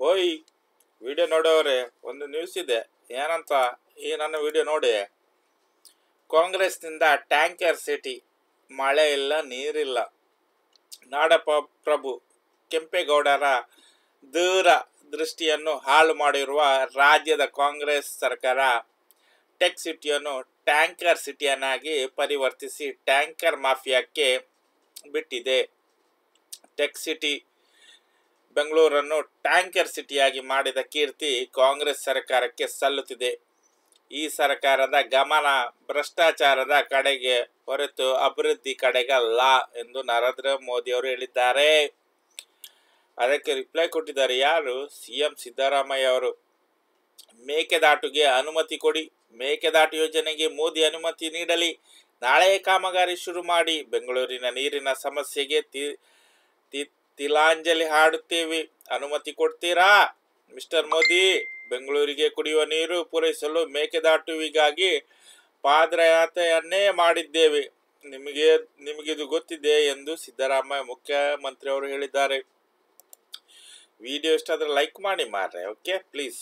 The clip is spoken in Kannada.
ಓಯ್, ವಿಡಿಯೋ ನೋಡೋರೆ, ಒಂದು ನ್ಯೂಸ್ ಇದೆ. ಏನಂತ ಈ ನನ್ನ ವಿಡಿಯೋ ನೋಡಿ. ಕಾಂಗ್ರೆಸ್ನಿಂದ ಟ್ಯಾಂಕರ್ ಸಿಟಿ, ಮಳೆ ಇಲ್ಲ, ನೀರಿಲ್ಲ. ಪ್ರಭು ಕೆಂಪೇಗೌಡರ ದೂರ ದೃಷ್ಟಿಯನ್ನು ಹಾಳು ಮಾಡಿರುವ ರಾಜ್ಯದ ಕಾಂಗ್ರೆಸ್ ಸರ್ಕಾರ ಟೆಕ್ ಸಿಟಿಯನ್ನು ಟ್ಯಾಂಕರ್ ಸಿಟಿಯನ್ನಾಗಿ ಪರಿವರ್ತಿಸಿ ಟ್ಯಾಂಕರ್ ಮಾಫಿಯಾಕ್ಕೆ ಬಿಟ್ಟಿದೆ. ಟೆಕ್ ಸಿಟಿ ಬೆಂಗಳೂರನ್ನು ಟ್ಯಾಂಕರ್ ಸಿಟಿಯಾಗಿ ಮಾಡಿದ ಕೀರ್ತಿ ಕಾಂಗ್ರೆಸ್ ಸರ್ಕಾರಕ್ಕೆ ಸಲ್ಲುತ್ತಿದೆ. ಈ ಸರ್ಕಾರದ ಗಮನ ಭ್ರಷ್ಟಾಚಾರದ ಕಡೆಗೆ ಹೊರತು ಅಭಿವೃದ್ಧಿ ಕಡೆಗಲ್ಲ ಎಂದು ನರೇಂದ್ರ ಮೋದಿ ಅವರು ಹೇಳಿದ್ದಾರೆ. ಅದಕ್ಕೆ ರಿಪ್ಲೈ ಕೊಟ್ಟಿದ್ದಾರೆ ಯಾರು? ಸಿಎಂ ಸಿದ್ದರಾಮಯ್ಯ ಅವರು. ಮೇಕೆದಾಟುಗೆ ಅನುಮತಿ ಕೊಡಿ, ಮೇಕೆದಾಟು ಯೋಜನೆಗೆ ಮೋದಿ ಅನುಮತಿ ನೀಡಲಿ, ನಾಳೆ ಕಾಮಗಾರಿ ಶುರು ಮಾಡಿ, ಬೆಂಗಳೂರಿನ ನೀರಿನ ಸಮಸ್ಯೆಗೆ ತಿಲಾಂಜಲಿ ಹಾಡುತ್ತೇವೆ, ಅನುಮತಿ ಕೊಡ್ತೀರಾ ಮಿಸ್ಟರ್ ಮೋದಿ? ಬೆಂಗಳೂರಿಗೆ ಕುಡಿಯುವ ನೀರು ಪೂರೈಸಲು ಮೇಕೆದಾಟುವಿಗಾಗಿ ಪಾದಯಾತ್ರೆಯನ್ನೇ ಮಾಡಿದ್ದೇವೆ, ನಿಮಗಿದು ಗೊತ್ತಿದೆ ಎಂದು ಸಿದ್ದರಾಮಯ್ಯ ಮುಖ್ಯಮಂತ್ರಿಯವರು ಹೇಳಿದ್ದಾರೆ. ವಿಡಿಯೋ ಇಷ್ಟ ಆದರೆ ಲೈಕ್ ಮಾಡಿ ಮಾರ್ರೆ, ಓಕೆ ಪ್ಲೀಸ್.